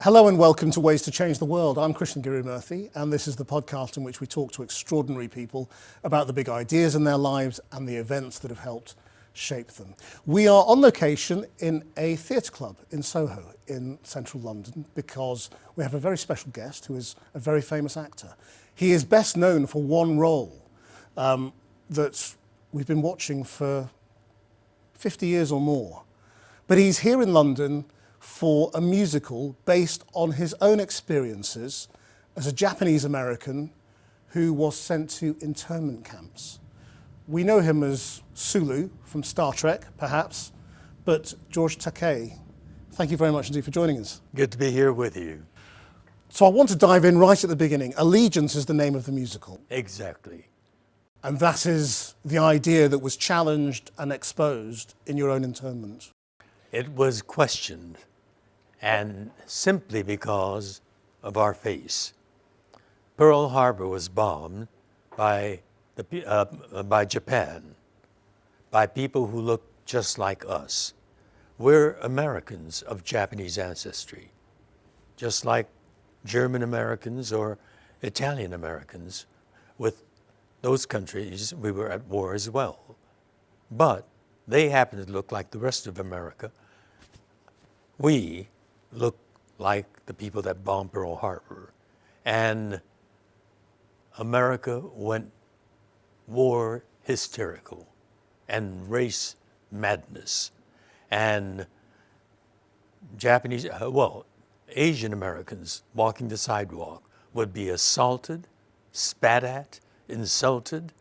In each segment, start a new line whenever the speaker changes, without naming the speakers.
Hello and welcome to Ways to Change the World. I'm Krishnan Guru-Murthy, and this is the podcast in which we talk to extraordinary people about the big ideas in their lives and the events that have helped shape them. We are on location in a theatre club in Soho in central London because we have a very special guest who is a very famous actor. He is best known for one role that we've been watching for 50 years or more. But he's here in London for a musical based on his own experiences as a Japanese American who was sent to internment camps. We know him as Sulu from Star Trek, perhaps, but George Takei, thank you very much indeed for joining us.
Good to be here with you.
So I want to dive in right at the beginning. Allegiance is the name of the musical.
Exactly.
And that is the idea that was challenged and exposed in your own internment.
It was questioned, and simply because of our face. Pearl Harbor was bombed by Japan, by people who look just like us. We're Americans of Japanese ancestry, just like German Americans or Italian Americans. With those countries, we were at war as well. But they happen to look like the rest of America. We look like the people that bombed Pearl Harbor. And America went war hysterical and race madness. And Asian Americans walking the sidewalk would be assaulted, spat at, insulted,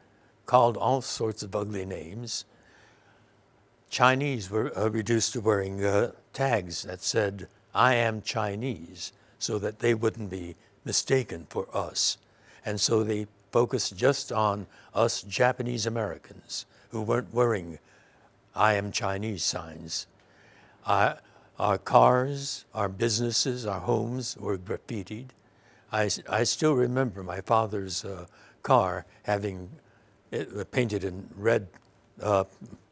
called all sorts of ugly names. Chinese were reduced to wearing tags that said, "I am Chinese," so that they wouldn't be mistaken for us. And so they focused just on us Japanese Americans who weren't wearing "I am Chinese" signs. Our cars, our businesses, our homes were graffitied. I still remember my father's car having it painted in red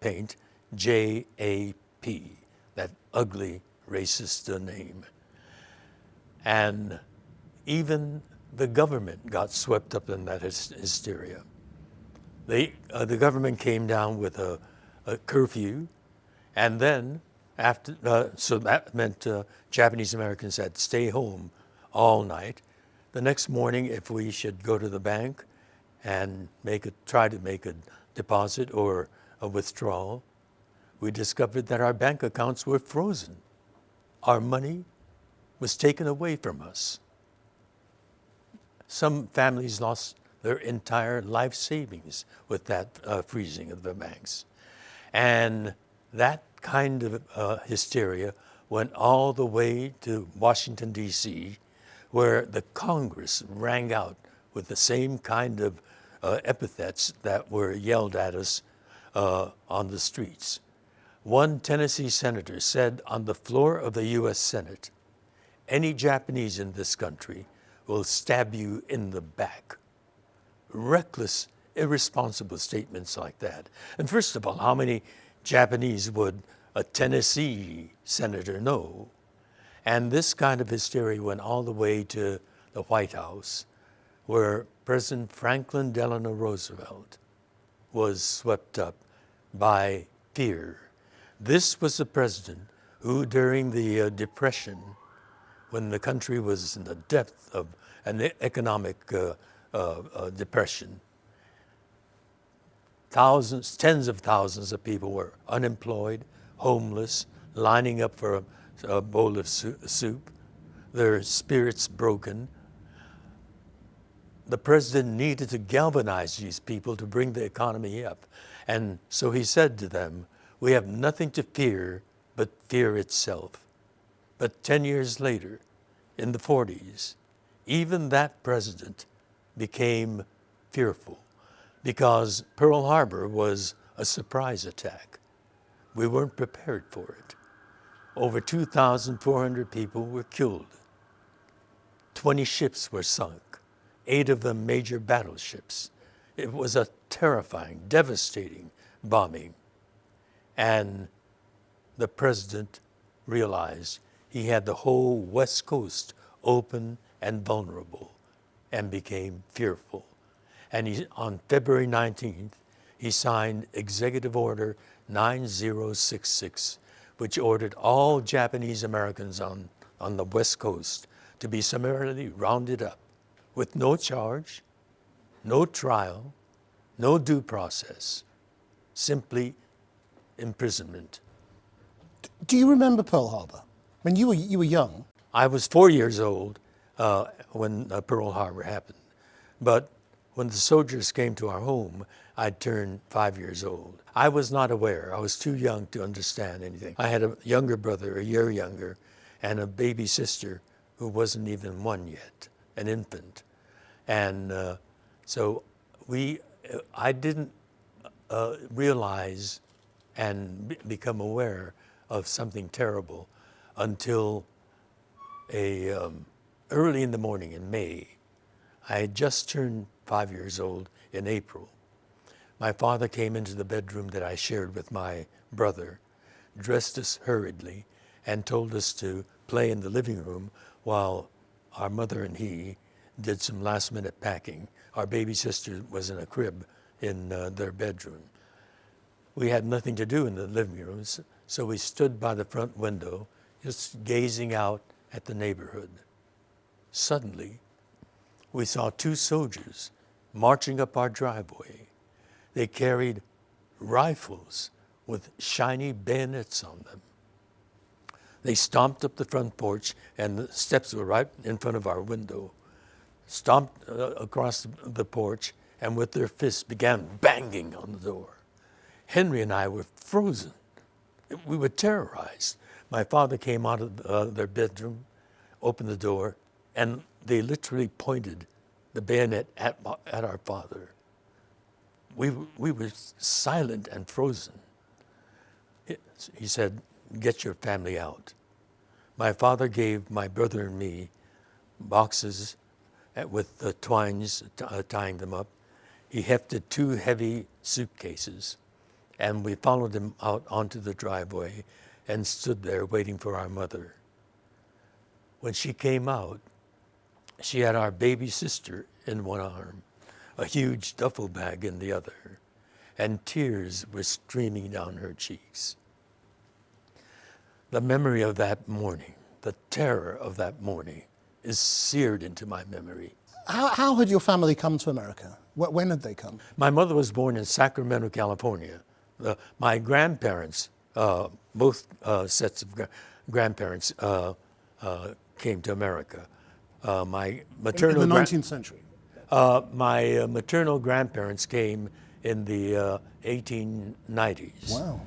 paint, J-A-P, that ugly racist name. And even the government got swept up in that hysteria. The government came down with a curfew, and then so that meant Japanese Americans had to stay home all night. The next morning, if we should go to the bank and try to make a deposit or a withdrawal, we discovered that our bank accounts were frozen. Our money was taken away from us. Some families lost their entire life savings with that freezing of the banks. And that kind of hysteria went all the way to Washington, D.C., where the Congress rang out with the same kind of epithets that were yelled at us on the streets. One Tennessee senator said on the floor of the U.S. Senate, "Any Japanese in this country will stab you in the back." Reckless, irresponsible statements like that. And first of all, how many Japanese would a Tennessee senator know? And this kind of hysteria went all the way to the White House, where President Franklin Delano Roosevelt was swept up by fear. This was the president who, during the Depression, when the country was in the depth of an economic depression, tens of thousands of people were unemployed, homeless, lining up for a bowl of soup, their spirits broken. The president needed to galvanize these people to bring the economy up. And so he said to them, "We have nothing to fear but fear itself." But 10 years later, in the 40s, even that president became fearful because Pearl Harbor was a surprise attack. We weren't prepared for it. Over 2,400 people were killed. 20 ships were sunk, 8 of them major battleships. It was a terrifying, devastating bombing. And the president realized he had the whole West Coast open and vulnerable and became fearful. And on February 19th, he signed Executive Order 9066, which ordered all Japanese Americans on the West Coast to be summarily rounded up with no charge, no trial, no due process, simply imprisonment.
Do you remember Pearl Harbor? I mean, you were young.
I was 4 years old when Pearl Harbor happened, but when the soldiers came to our home, I turned 5 years old. I was not aware. I was too young to understand anything. I had a younger brother, a year younger, and a baby sister who wasn't even one yet, an infant. And so I didn't realize and become aware of something terrible until early in the morning in May. I had just turned 5 years old in April. My father came into the bedroom that I shared with my brother, dressed us hurriedly, and told us to play in the living room while our mother and he did some last-minute packing. Our baby sister was in a crib in their bedroom. We had nothing to do in the living rooms, so we stood by the front window, just gazing out at the neighborhood. Suddenly, we saw two soldiers marching up our driveway. They carried rifles with shiny bayonets on them. They stomped up the front porch, and the steps were right in front of our window, stomped across the porch, and with their fists began banging on the door. Henry and I were frozen. We were terrorized. My father came out of their bedroom, opened the door, and they literally pointed the bayonet at our father. We were silent and frozen. He said, "Get your family out." My father gave my brother and me boxes with the twines tying them up. He hefted two heavy suitcases, and we followed him out onto the driveway and stood there waiting for our mother. When she came out, she had our baby sister in one arm, a huge duffel bag in the other, and tears were streaming down her cheeks. The memory of that morning, the terror of that morning, is seared into my memory.
How had your family come to America? When had they come?
My mother was born in Sacramento, California. My grandparents, both sets of grandparents, came to America. My maternal
in the 19th century?
My maternal grandparents came in the 1890s.
Wow.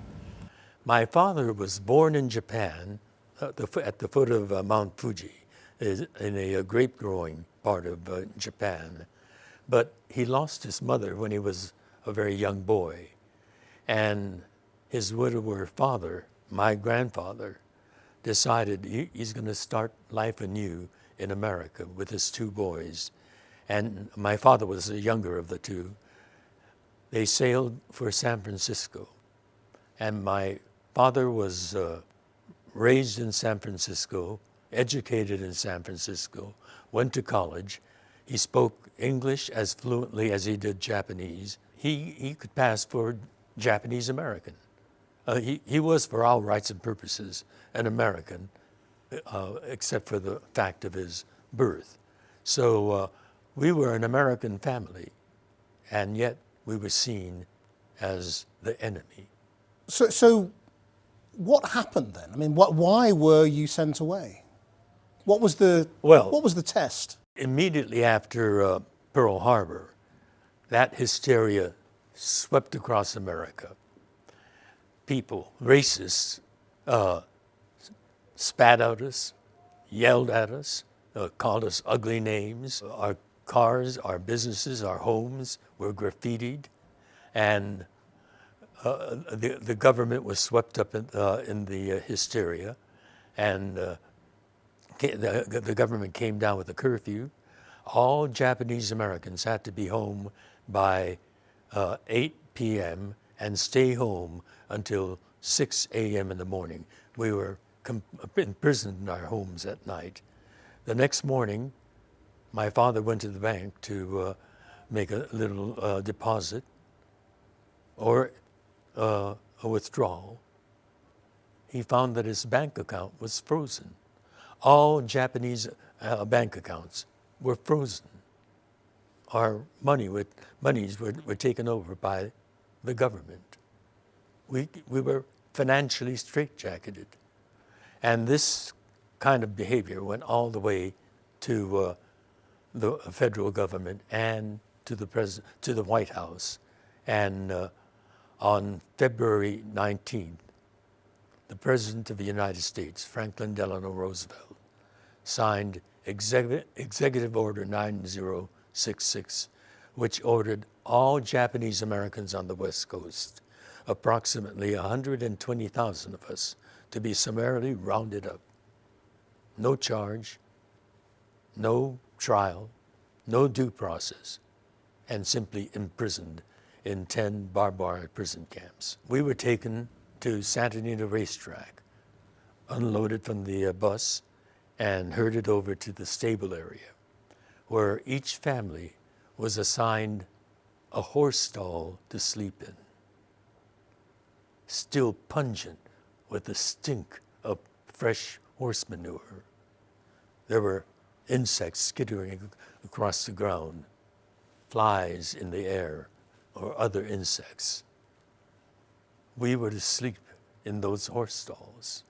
My father was born in Japan at the foot of Mount Fuji, in a grape-growing part of Japan. But he lost his mother when he was a very young boy. And his widower father, my grandfather, decided he's going to start life anew in America with his two boys. And my father was the younger of the two. They sailed for San Francisco. And my father was raised in San Francisco, educated in San Francisco, went to college. He spoke English as fluently as he did Japanese. He could pass for Japanese American. He was, for all rights and purposes, an American, except for the fact of his birth. So we were an American family, and yet we were seen as the enemy.
So what happened then? I mean, why were you sent away? What was the test?
Immediately after Pearl Harbor, that hysteria swept across America. People, racists, spat at us, yelled at us, called us ugly names. Our cars, our businesses, our homes were graffitied, and the government was swept up in the hysteria, and the government came down with a curfew. All Japanese Americans had to be home by 8 p.m. and stay home until 6 a.m. in the morning. We were imprisoned in our homes at night. The next morning, my father went to the bank to make a little deposit or a withdrawal. He found that his bank account was frozen. All Japanese bank accounts were frozen. Our monies were taken over by the government. We were financially straitjacketed. And this kind of behavior went all the way to the federal government and to the White House. And on February 19th, the President of the United States, Franklin Delano Roosevelt, signed Executive Order 9066, which ordered all Japanese Americans on the West Coast, approximately 120,000 of us, to be summarily rounded up. No charge, no trial, no due process, and simply imprisoned in 10 barbed wire prison camps. We were taken to Santa Anita Racetrack, unloaded from the bus, and herded over to the stable area, where each family was assigned a horse stall to sleep in, still pungent with the stink of fresh horse manure. There were insects skittering across the ground, flies in the air, or other insects. We were to sleep in those horse stalls.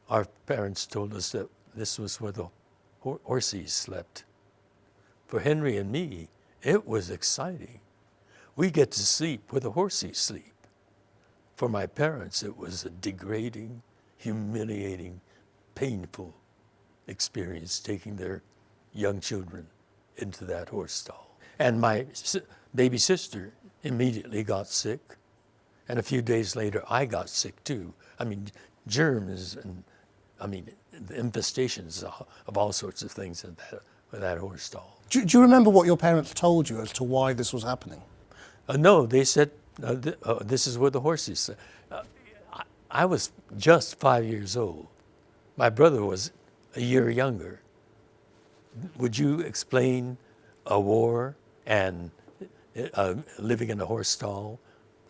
Our parents told us that this was where the horses slept. For Henry and me, it was exciting. We get to sleep where the horses sleep. For my parents, it was a degrading, humiliating, painful experience taking their young children into that horse stall. And my baby sister immediately got sick. And a few days later, I got sick too. I mean, germs and, the infestations of all sorts of things in that horse stall.
Do you remember what your parents told you as to why this was happening?
No, they said, this is where the horses sleep. I was just 5 years old. My brother was a year younger. Would you explain a war and living in a horse stall,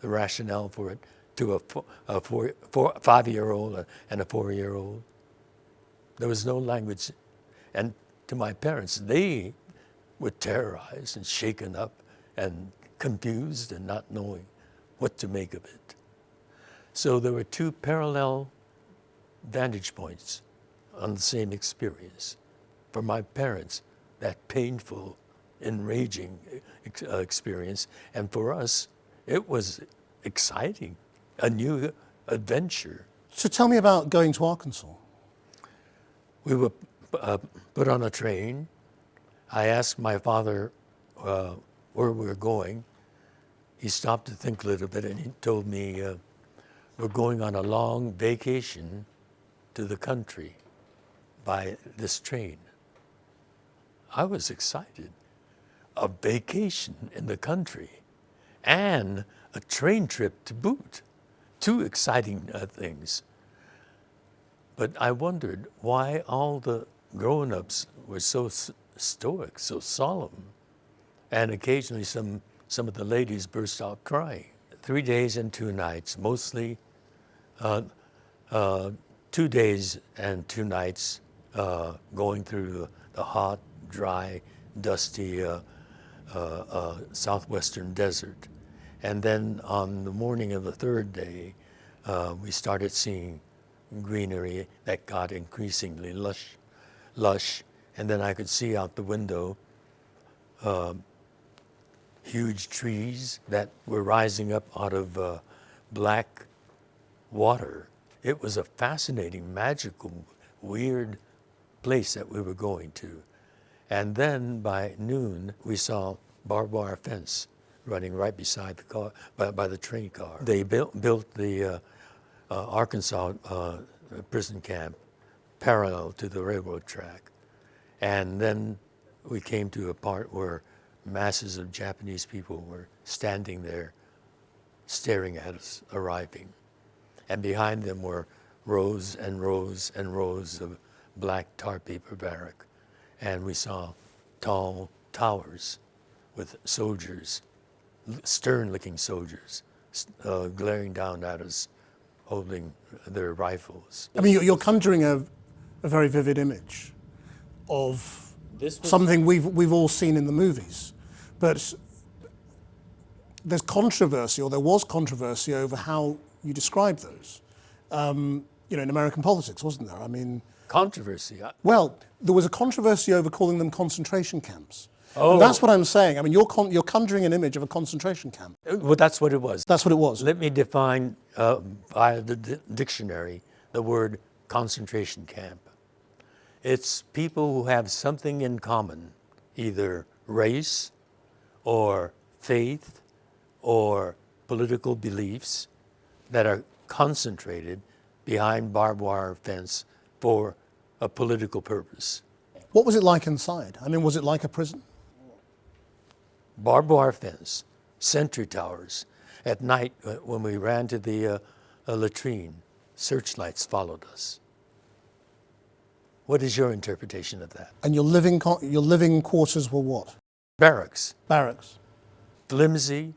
the rationale for it, to a 5-year-old and a 4-year-old? There was no language. And to my parents, they were terrorized and shaken up and confused and not knowing what to make of it. So there were two parallel vantage points on the same experience. For my parents, that painful, enraging experience, and for us, it was exciting, a new adventure.
So tell me about going to Arkansas.
We were put on a train. I asked my father where we were going. He stopped to think a little bit and he told me, we're going on a long vacation to the country by this train. I was excited. A vacation in the country and a train trip to boot. Two exciting things. But I wondered why all the grown-ups were so stoic, so solemn, and occasionally some of the ladies burst out crying. 3 days and 2 nights, mostly 2 days and 2 nights going through the hot, dry, dusty southwestern desert. And then on the morning of the 3rd day, we started seeing greenery that got increasingly lush, and then I could see out the window huge trees that were rising up out of black water. It was a fascinating, magical, weird place that we were going to. And then by noon, we saw barbed wire fence running right beside the car, by the train car. They built the Arkansas prison camp parallel to the railroad track. And then we came to a part where masses of Japanese people were standing there staring at us arriving. And behind them were rows and rows and rows of black tar paper barrack. And we saw tall towers with soldiers, stern-looking soldiers, glaring down at us, holding their rifles.
I mean, you're conjuring a very vivid image of something we've all seen in the movies, but there's controversy, or there was controversy, over how you describe those. In American politics, wasn't there? I mean,
controversy.
Well, there was a controversy over calling them concentration camps.
Oh.
And that's what I'm saying. I mean, you're conjuring an image of a concentration camp.
Well, that's what it was.
That's what it was.
Let me define via the dictionary the word concentration camp. It's people who have something in common, either race or faith or political beliefs, that are concentrated behind barbed wire fence for a political purpose.
What was it like inside? I mean, was it like a prison?
Barbed wire fence, sentry towers. At night, when we ran to the latrine, searchlights followed us. What is your interpretation of that?
And your living quarters were what?
Barracks.
Barracks.
Flimsy,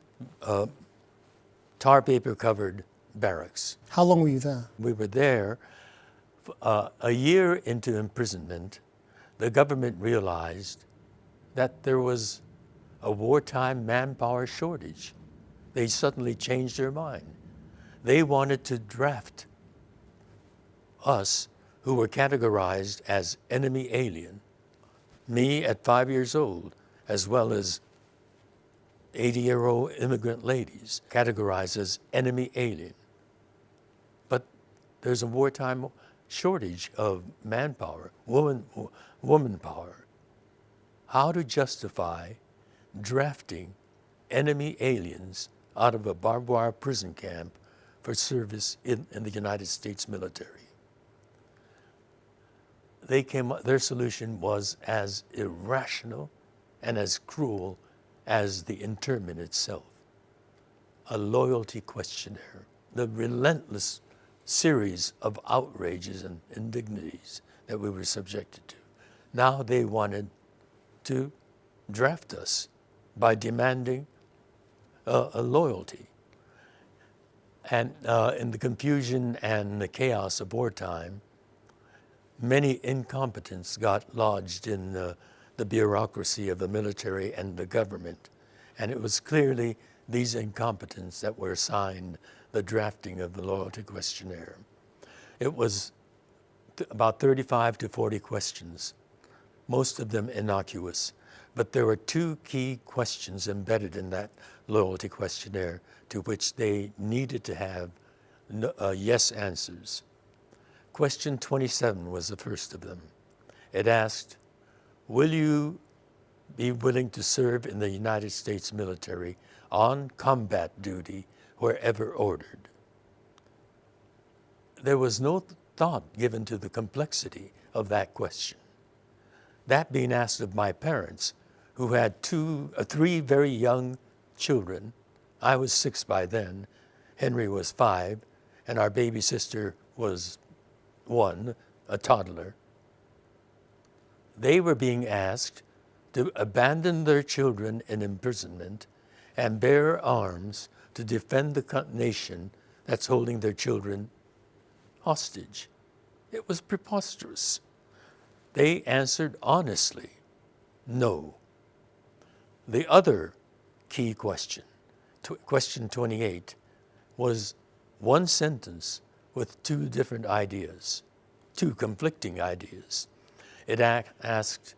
tar paper covered barracks.
How long were you there?
We were there a year into imprisonment. The government realized that there was a wartime manpower shortage. They suddenly changed their mind. They wanted to draft us, who were categorized as enemy alien, me at 5 years old, as well as 80-year-old immigrant ladies, categorized as enemy alien. But there's a wartime shortage of manpower, woman power. How to justify drafting enemy aliens out of a barbed wire prison camp for service in the United States military? Their solution was as irrational and as cruel as the internment itself. A loyalty questionnaire, the relentless series of outrages and indignities that we were subjected to. Now they wanted to draft us by demanding a loyalty. And in the confusion and the chaos of wartime, many incompetents got lodged in the bureaucracy of the military and the government. And it was clearly these incompetents that were assigned the drafting of the loyalty questionnaire. It was about 35 to 40 questions, most of them innocuous. But there were two key questions embedded in that loyalty questionnaire to which they needed to have yes answers. Question 27 was the first of them. It asked, will you be willing to serve in the United States military on combat duty wherever ordered? There was no thought given to the complexity of that question. That being asked of my parents, who had three very young children. I was 6 by then, Henry was 5, and our baby sister was 1, a toddler. They were being asked to abandon their children in imprisonment and bear arms to defend the nation that's holding their children hostage. It was preposterous. They answered honestly, no. The other key question, question 28, was one sentence with two different ideas, two conflicting ideas. It asked,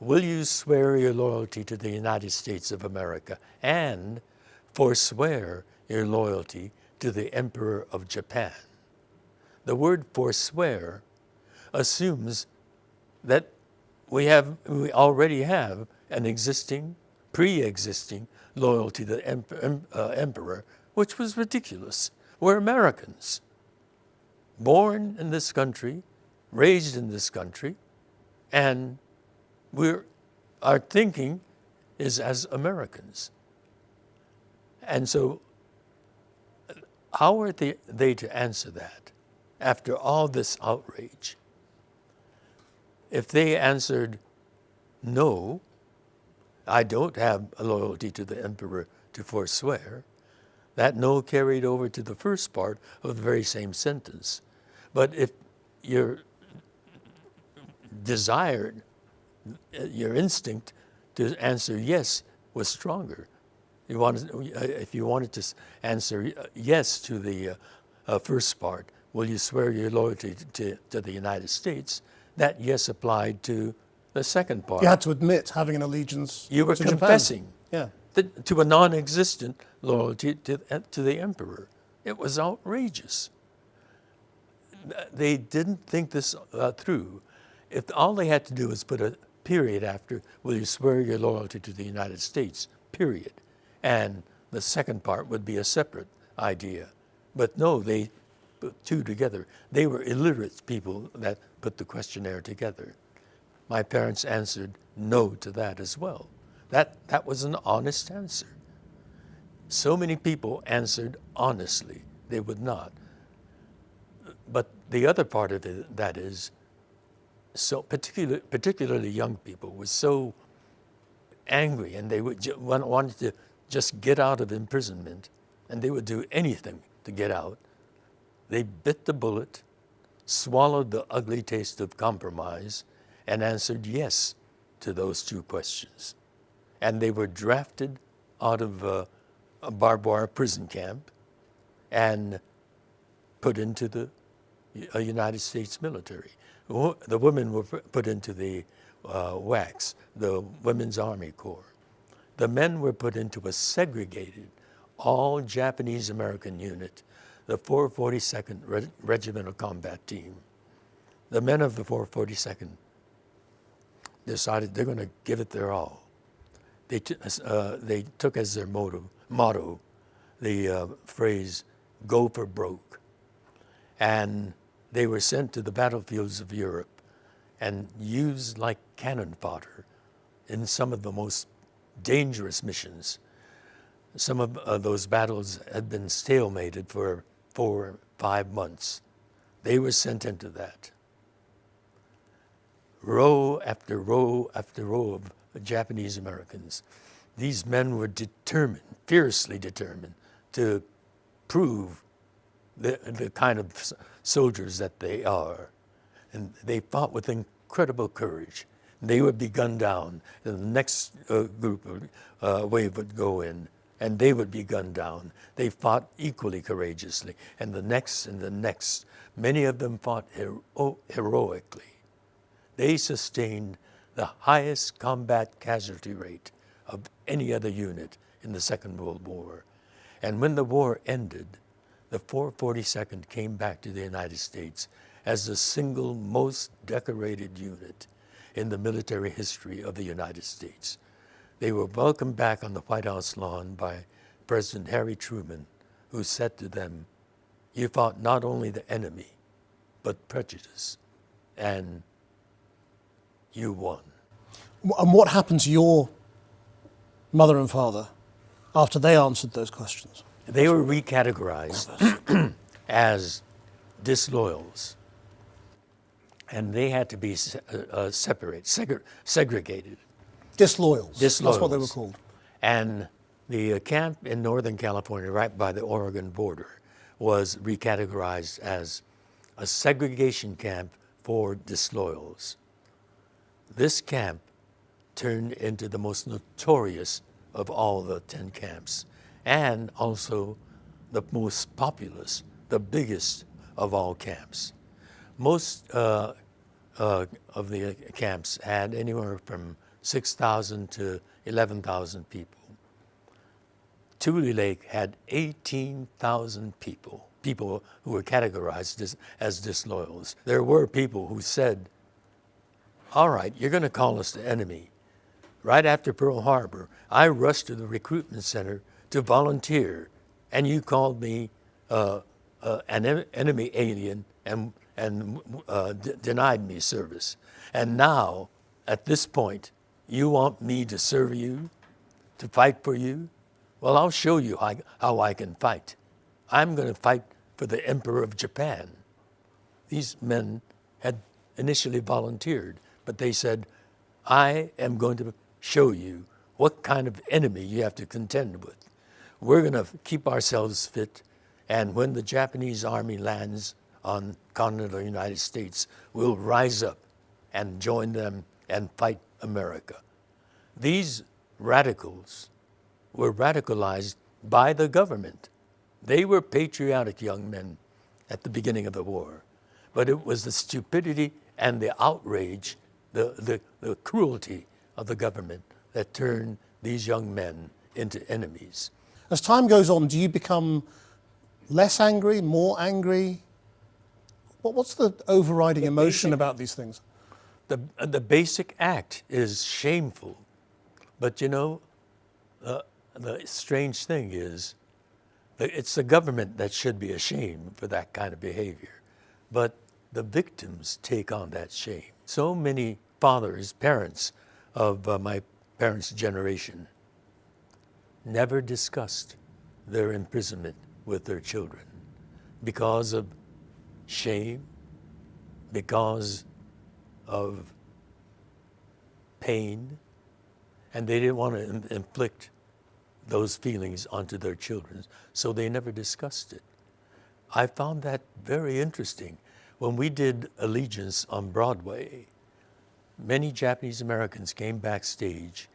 will you swear your loyalty to the United States of America and forswear your loyalty to the Emperor of Japan? The word forswear assumes that we already have an pre-existing loyalty to the emperor, which was ridiculous. We're Americans, born in this country, raised in this country, and our thinking is as Americans. And so how are they to answer that? after all this outrage, if they answered, no, I don't have a loyalty to the emperor to forswear, that no carried over to the first part of the very same sentence. But if your desire, your instinct to answer yes was stronger, if you wanted to answer yes to the first part, will you swear your loyalty to the United States, that yes applied to the second part.
You had to admit having an allegiance
You were
to Japan.
confessing
Yeah.
to a non-existent loyalty to the emperor. It was outrageous. They didn't think this through. If all they had to do was put a period after, will you swear your loyalty to the United States, period. And the second part would be a separate idea. But no, they put two together. They were illiterate people that put the questionnaire together. My parents answered no to that as well. That was an honest answer. So many people answered honestly. They would not. But the other part of it, that is, so particularly young people were so angry, and they would wanted to just get out of imprisonment, and they would do anything to get out. They bit the bullet, swallowed the ugly taste of compromise, and answered yes to those two questions. And they were drafted out of a barbed wire prison camp and put into the United States military. The women were put into the WACS, the Women's Army Corps. The men were put into a segregated, all Japanese American unit, the 442nd Regimental Combat Team. The men of the 442nd decided they're going to give it their all. They took as their motto the phrase, go for broke. And they were sent to the battlefields of Europe and used like cannon fodder in some of the most dangerous missions. Some of those battles had been stalemated for 4 or 5 months. They were sent into that. Row after row after row of Japanese Americans. These men were determined, fiercely determined, to prove the kind of soldiers that they are. And they fought with incredible courage. They would be gunned down, and the next wave would go in, and they would be gunned down. They fought equally courageously, and the next and the next. Many of them fought heroically. They sustained the highest combat casualty rate of any other unit in the Second World War. And when the war ended, the 442nd came back to the United States as the single most decorated unit in the military history of the United States. They were welcomed back on the White House lawn by President Harry Truman, who said to them, you fought not only the enemy, but prejudice, and you won.
And what happened to your mother and father after they answered those questions?
They were recategorized as disloyals, and they had to be segregated.
Disloyals.
Disloyals.
That's what they were called.
And the camp in Northern California, right by the Oregon border, was recategorized as a segregation camp for disloyals. This camp turned into the most notorious of all the 10 camps, and also the most populous, the biggest of all camps. Most of the camps had anywhere from 6,000 to 11,000 people. Tule Lake had 18,000 people who were categorized as disloyals. There were people who said, all right, you're going to call us the enemy. Right after Pearl Harbor, I rushed to the recruitment center to volunteer, and you called me an enemy alien and denied me service. And now, at this point, you want me to serve you, to fight for you? Well, I'll show you how I can fight. I'm going to fight for the Emperor of Japan. these men had initially volunteered, but they said, I am going to show you what kind of enemy you have to contend with. We're going to keep ourselves fit, and when the Japanese army lands on continental United States, we'll rise up and join them and fight America. These radicals were radicalized by the government. They were patriotic young men at the beginning of the war, but it was the stupidity and the outrage, the cruelty of the government that turned these young men into enemies.
As time goes on, do you become less angry, more angry? What's the overriding emotion about these things?
The basic act is shameful, but you know, the strange thing is, it's the government that should be ashamed for that kind of behavior, but the victims take on that shame. So many fathers, parents of my parents' generation never discussed their imprisonment with their children because of shame, because of pain, and they didn't want to inflict those feelings onto their children, so they never discussed it. I found that very interesting. When we did Allegiance on Broadway, many Japanese Americans came backstage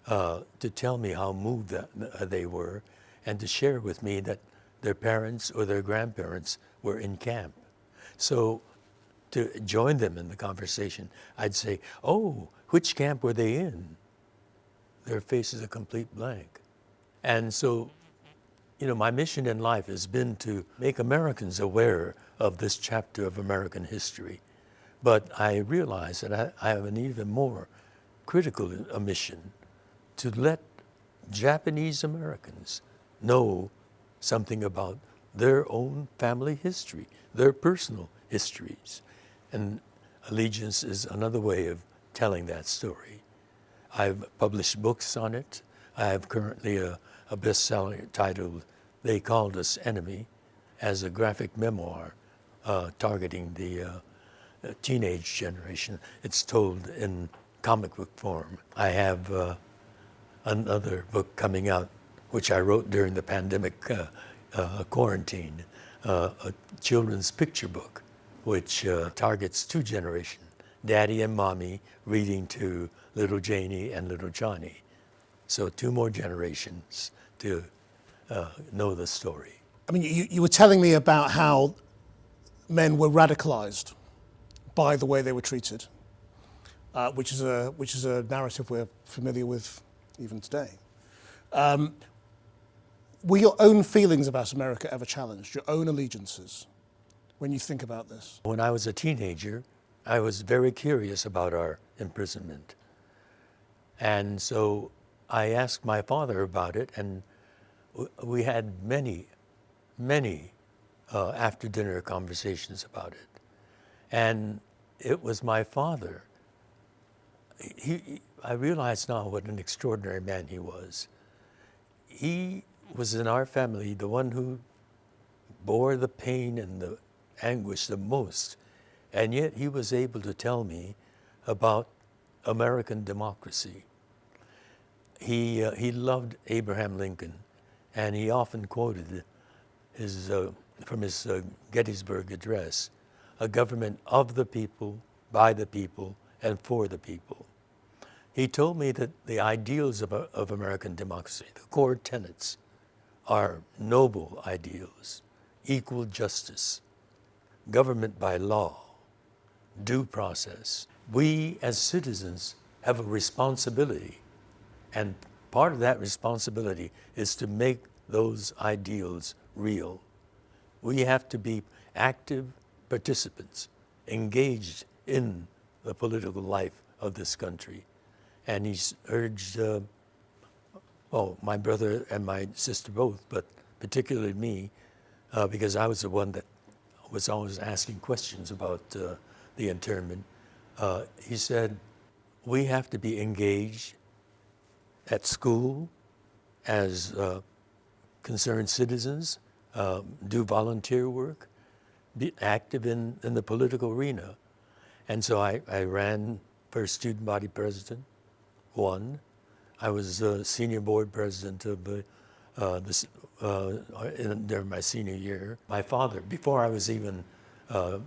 to tell me how moved they were and to share with me that their parents or their grandparents were in camp. So to join them in the conversation, I'd say, oh, which camp were they in? Their faces a complete blank. And so, you know, my mission in life has been to make Americans aware of this chapter of American history. But I realize that I have an even more critical mission to let Japanese Americans know something about their own family history, their personal histories. And Allegiance is another way of telling that story. I've published books on it. I have currently a bestseller titled They Called Us Enemy, as a graphic memoir targeting the teenage generation. It's told in comic book form. I have another book coming out, which I wrote during the pandemic quarantine, a children's picture book, which targets two generations, Daddy and Mommy reading to little Janie and little Johnny. So two more generations to know the story.
I mean, you were telling me about how men were radicalized by the way they were treated, which is a narrative we're familiar with even today. Were your own feelings about America ever challenged, your own allegiances, when you think about this?
When I was a teenager, I was very curious about our imprisonment. And so I asked my father about it, and we had many after-dinner conversations about it. And it was my father. I realize now what an extraordinary man he was. He was in our family the one who bore the pain and the anguish the most, and yet he was able to tell me about American democracy. He loved Abraham Lincoln, and he often quoted from his Gettysburg Address, a government of the people, by the people, and for the people. He told me that the ideals of American democracy, the core tenets, are noble ideals: equal justice, government by law, due process. We as citizens have a responsibility, and part of that responsibility is to make those ideals real. We have to be active participants, engaged in the political life of this country. And he's urged, my brother and my sister both, but particularly me, because I was the one that was always asking questions about the internment. He said, we have to be engaged at school as concerned citizens, do volunteer work, be active in the political arena. And so I ran for student body president, won. I was senior board president of during my senior year. My father, before I was even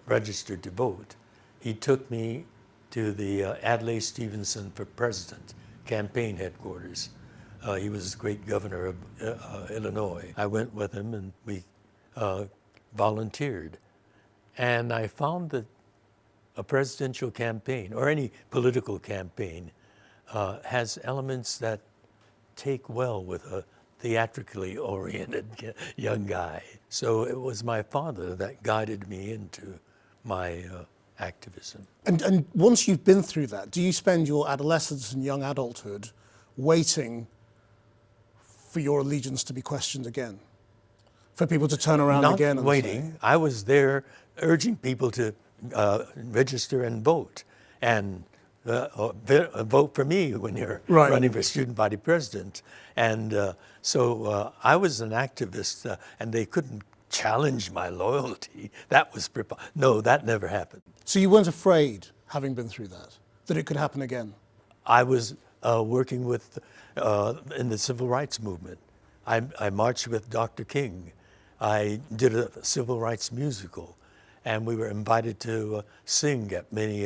registered to vote, he took me to the Adlai Stevenson for President campaign headquarters. He was the great governor of Illinois. I went with him and we volunteered. And I found that a presidential campaign, or any political campaign, has elements that take well with a theatrically oriented young guy. So it was my father that guided me into my activism.
And once you've been through that, do you spend your adolescence and young adulthood waiting for your allegiance to be questioned again? For people to turn around again and
waiting.
Say,
I was there urging people to register and vote, and vote for me when you're
Right.
running for student body president. And so I was an activist, and they couldn't challenge my loyalty. That was no, that never happened.
So you weren't afraid, having been through that it could happen again?
I was working with in the civil rights movement. I marched with Dr. King. I did a civil rights musical, and we were invited to sing at many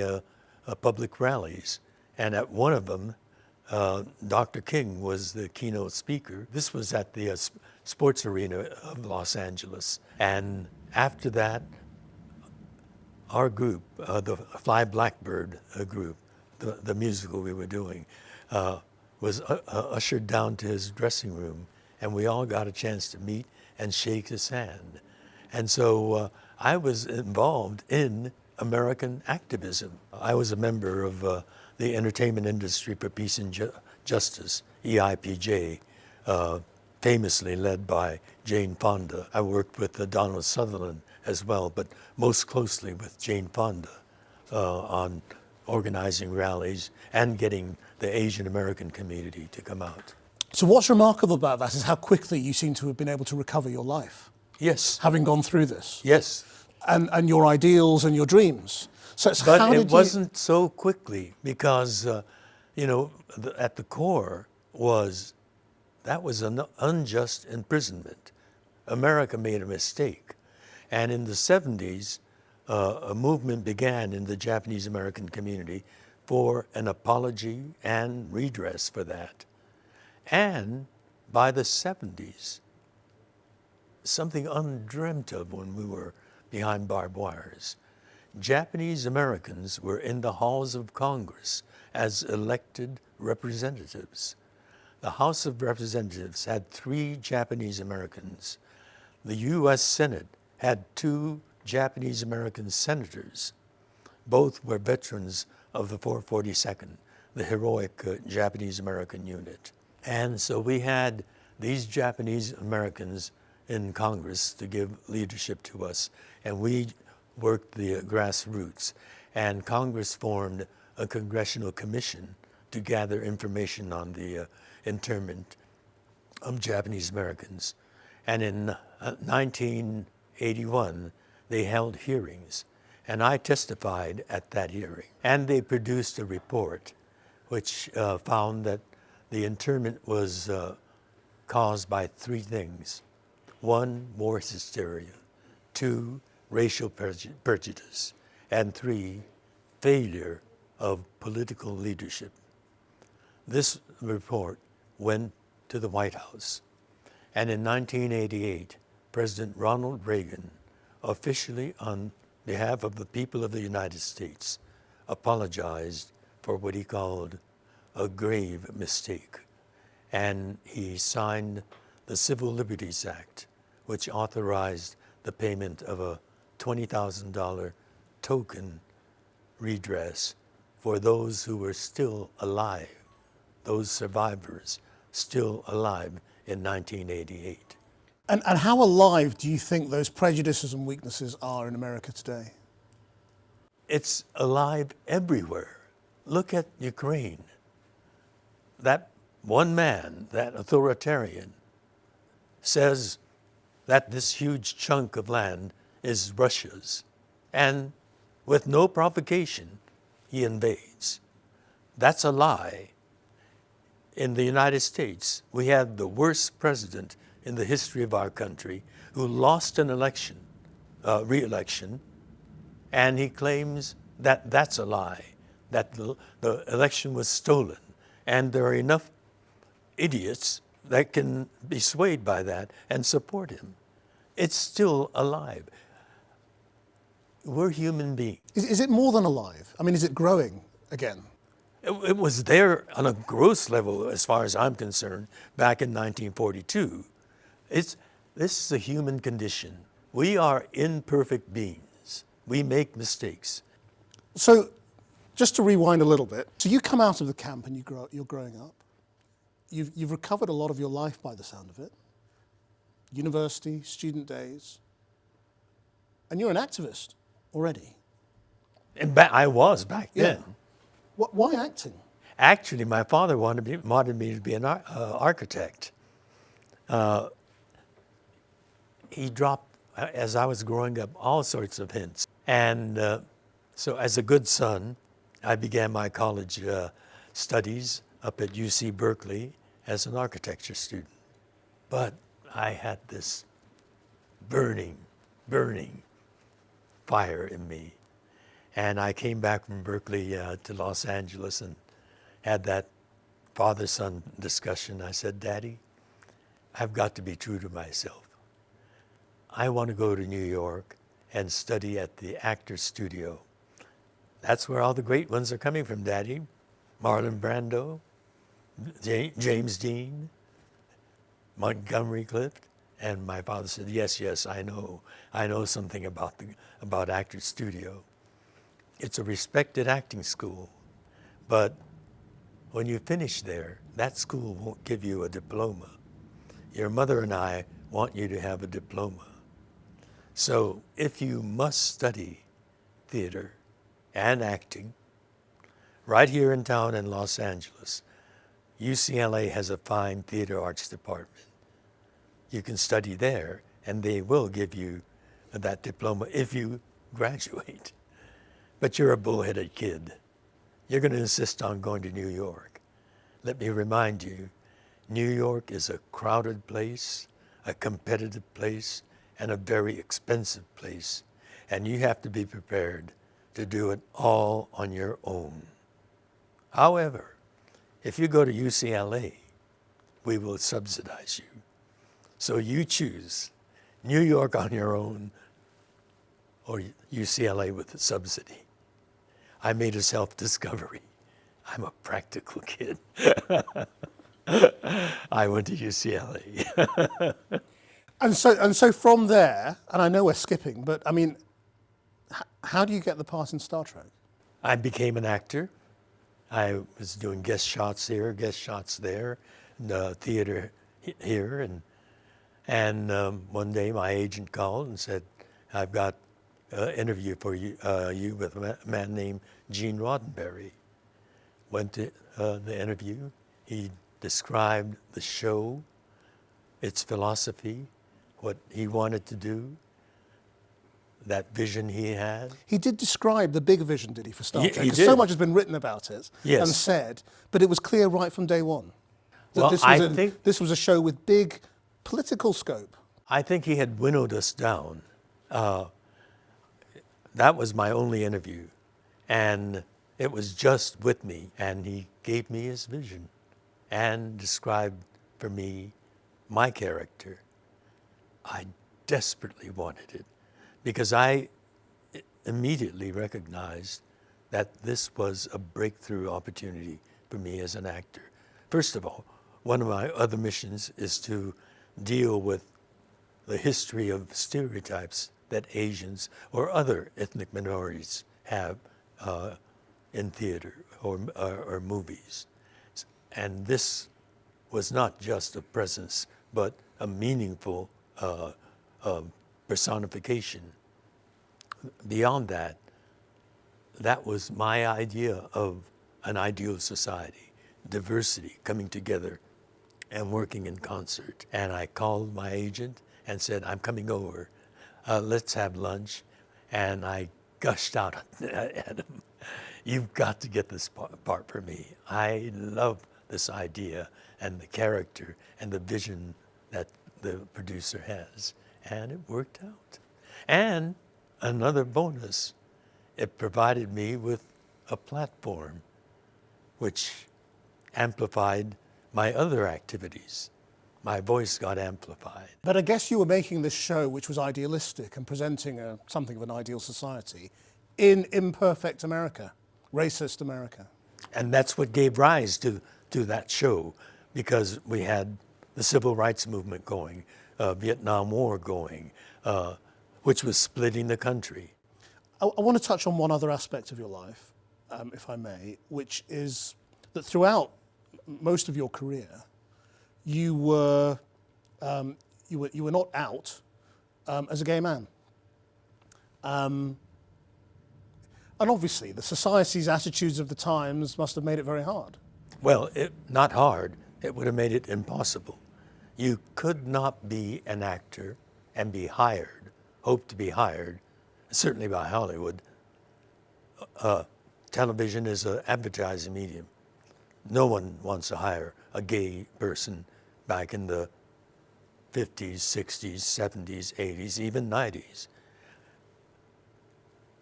public rallies. And at one of them, Dr. King was the keynote speaker. This was at the sports arena of Los Angeles. And after that, our group, the Fly Blackbird group, the musical we were doing, was ushered down to his dressing room, and we all got a chance to meet and shake his hand. And so I was involved in American activism. I was a member of the Entertainment Industry for Peace and Justice, EIPJ, famously led by Jane Fonda. I worked with Donald Sutherland as well, but most closely with Jane Fonda on organizing rallies and getting the Asian American community to come out.
So what's remarkable about that is how quickly you seem to have been able to recover your life,
Yes,
having gone through this,
yes.
and your ideals and your dreams. So
But
how
it
did
wasn't so quickly because, at the core that was an unjust imprisonment. America made a mistake. And in the 70s, a movement began in the Japanese American community for an apology and redress for that. And by the 70s, something undreamt of when we were behind barbed wires, Japanese Americans were in the halls of Congress as elected representatives. The House of Representatives had 3 Japanese Americans. The U.S. Senate had 2 Japanese American senators. Both were veterans of the 442nd, the heroic Japanese American unit. And so we had these Japanese Americans in Congress to give leadership to us, and we worked the grassroots. And Congress formed a congressional commission to gather information on the internment of Japanese Americans. And in 1981, they held hearings, and I testified at that hearing. And they produced a report which found that the internment was caused by 3 things. 1, war hysteria. 2, racial prejudice. And 3, failure of political leadership. This report went to the White House. And in 1988, President Ronald Reagan, officially on behalf of the people of the United States, apologized for what he called a grave mistake. And he signed the Civil Liberties Act, which authorized the payment of a $20,000 token redress for those who were still alive, those survivors still alive in 1988.
And how alive do you think those prejudices and weaknesses are in America today?
It's alive everywhere. Look at Ukraine. That one man, that authoritarian, says that this huge chunk of land is Russia's. And with no provocation, he invades. That's a lie. In the United States, we had the worst president in the history of our country who lost an election, re-election, and he claims that that's a lie, that the election was stolen. And there are enough idiots that can be swayed by that and support him. It's still alive. We're human beings.
Is it more than alive? I mean, is it growing again?
It was there on a gross level, as far as I'm concerned, back in 1942. This is a human condition. We are imperfect beings. We make mistakes.
So, just to rewind a little bit, so you come out of the camp and you're growing up. You've recovered a lot of your life by the sound of it. University, student days. And you're an activist already.
And I was back then.
Yeah. Why acting?
Actually, my father wanted me to be an architect. He dropped, as I was growing up, all sorts of hints. And so as a good son, I began my college studies up at UC Berkeley as an architecture student. But I had this burning fire in me. And I came back from Berkeley to Los Angeles and had that father-son discussion. I said, Daddy, I've got to be true to myself. I want to go to New York and study at the Actors Studio. That's where all the great ones are coming from, Daddy. Marlon Brando, James Dean, Montgomery Clift. And my father said, yes, I know something about Actors Studio. It's a respected acting school, but when you finish there, that school won't give you a diploma. Your mother and I want you to have a diploma. So if you must study theater and acting, right here in town in Los Angeles, UCLA has a fine theater arts department. You can study there, and they will give you that diploma if you graduate. But you're a bullheaded kid. You're going to insist on going to New York. Let me remind you, New York is a crowded place, a competitive place, and a very expensive place. And you have to be prepared to do it all on your own. However, if you go to UCLA, we will subsidize you. So you choose New York on your own or UCLA with a subsidy. I made a self-discovery. I'm a practical kid. I went to UCLA.
And so from there, and I know we're skipping, but I mean, how do you get the part in Star Trek?
I became an actor. I was doing guest shots here, guest shots there, theater here, and one day my agent called and said, I've got an interview for you with a man named Gene Roddenberry. Went to the interview. He described the show, its philosophy, what he wanted to do, that vision he had.
He did describe the big vision, did he, for Star Trek?
He
Because
did.
so much has been written about it and said, but it was clear right from day one that
Well,
this was a show with big political scope.
I think he had winnowed us down. That was my only interview. And it was just with me. And he gave me his vision and described for me my character. I desperately wanted it because I immediately recognized that this was a breakthrough opportunity for me as an actor. First of all, one of my other missions is to deal with the history of stereotypes that Asians or other ethnic minorities have in theater or movies. And this was not just a presence, but a meaningful personification. Beyond that, that was my idea of an ideal society, diversity coming together and working in concert. And I called my agent and said, I'm coming over. let's have lunch. And I gushed out at him, you've got to get this part for me. I love this idea and the character and the vision that the producer has. And it worked out. And another bonus, it provided me with a platform which amplified my other activities. My voice got amplified.
But I guess you were making this show which was idealistic and presenting something of an ideal society in imperfect America, racist America.
And that's what gave rise to that show, because we had the civil rights movement going, Vietnam War going, which was splitting the country.
I want to touch on one other aspect of your life, if I may, which is that throughout most of your career, you were not out as a gay man, and obviously the society's attitudes of the times must have made it very hard.
Well, not hard. It would have made it impossible. You could not be an actor and be hired, hope to be hired, certainly by Hollywood. Television is an advertising medium. No one wants to hire a gay person back in the 50s, 60s, 70s, 80s, even 90s.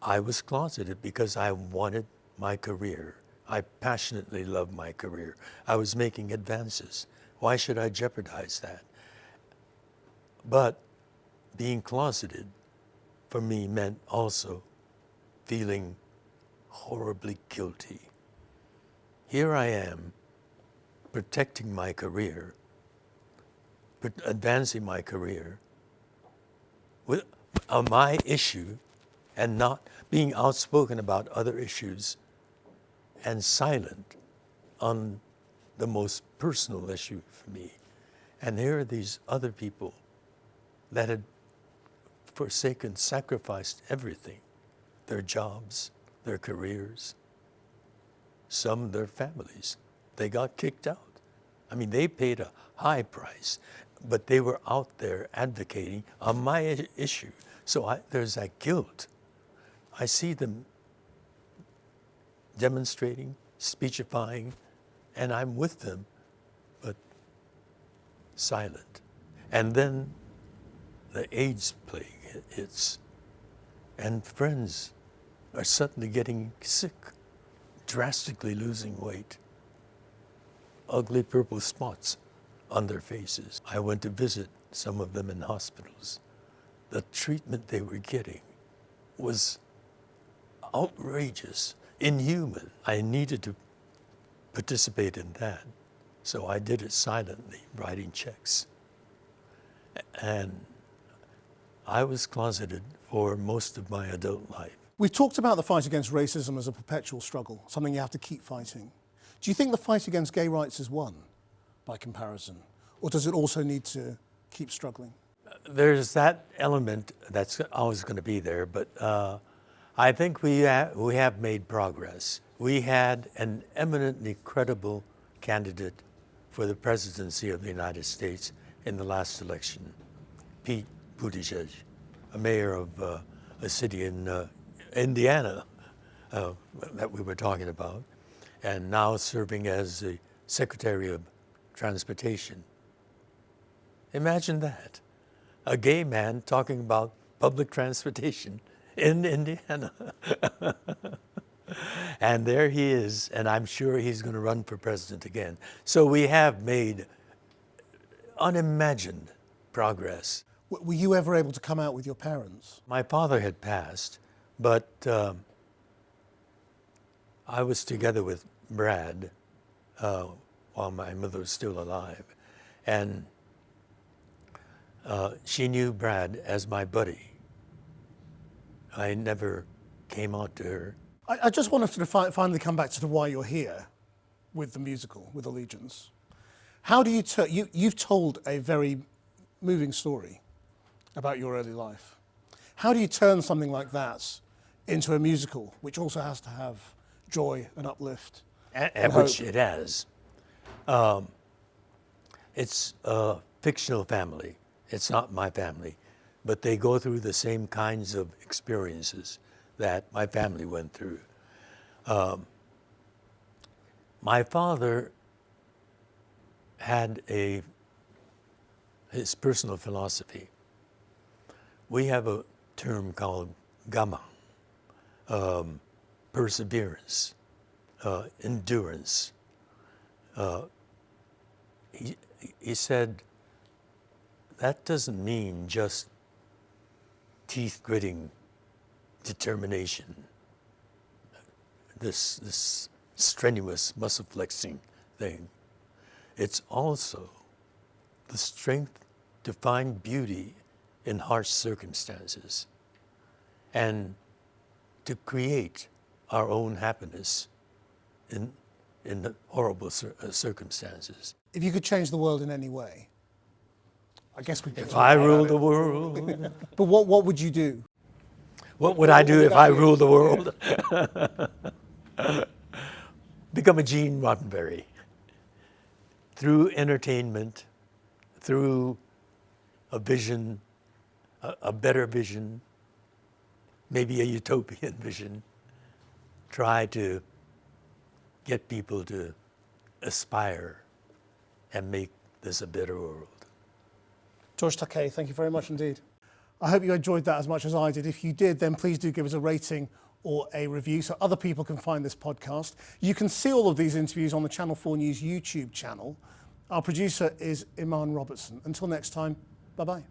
I was closeted because I wanted my career. I passionately loved my career. I was making advances. Why should I jeopardize that? But being closeted for me meant also feeling horribly guilty. Here I am, protecting my career, advancing my career with my issue, and not being outspoken about other issues and silent on the most personal issue for me. And here are these other people that had forsaken, sacrificed everything, their jobs, their careers, some their families. They got kicked out. I mean, they paid a high price, but they were out there advocating on my issue. So there's that guilt. I see them demonstrating, speechifying, and I'm with them, but silent. And then the AIDS plague hits, and friends are suddenly getting sick, drastically losing weight, ugly purple spots on their faces. I went to visit some of them in hospitals. The treatment they were getting was outrageous, inhuman. I needed to participate in that, so I did it silently, writing checks. And I was closeted for most of my adult life.
We've talked about the fight against racism as a perpetual struggle, something you have to keep fighting. Do you think the fight against gay rights is won by comparison, or does it also need to keep struggling?
There's that element that's always going to be there, but I think we have made progress. We had an eminently credible candidate for the presidency of the United States in the last election, Pete Buttigieg, a mayor of a city in Indiana that we were talking about, and now serving as the Secretary of Transportation. Imagine that, a gay man talking about public transportation in Indiana. And there he is, and I'm sure he's going to run for president again. So we have made unimagined progress.
Were you ever able to come out with your parents?
My father had passed, but I was together with Brad while my mother was still alive. And she knew Brad as my buddy. I never came out to her.
I just wanted to finally come back to why you're here with the musical, with Allegiance. How do you you've told a very moving story about your early life. How do you turn something like that into a musical, which also has to have joy and uplift?
And which it has. It's a fictional family. It's not my family. but they go through the same kinds of experiences that my family went through. My father had his personal philosophy. We have a term called gamang, perseverance, endurance. He said, that doesn't mean just teeth-gritting determination, this strenuous muscle-flexing thing. It's also the strength to find beauty in harsh circumstances and to create our own happiness in the horrible circumstances.
If you could change the world in any way, I guess we could.
If I ruled the world.
But what would you do?
What would I do if I ruled the world? Become a Gene Roddenberry. Through entertainment, through a vision, a better vision, maybe a utopian vision, try to get people to aspire and make this a better world.
George Takei, thank you very much indeed. I hope you enjoyed that as much as I did. If you did, then please do give us a rating or a review so other people can find this podcast. You can see all of these interviews on the Channel 4 News YouTube channel. Our producer is Imahn Robertson. Until next time, bye-bye.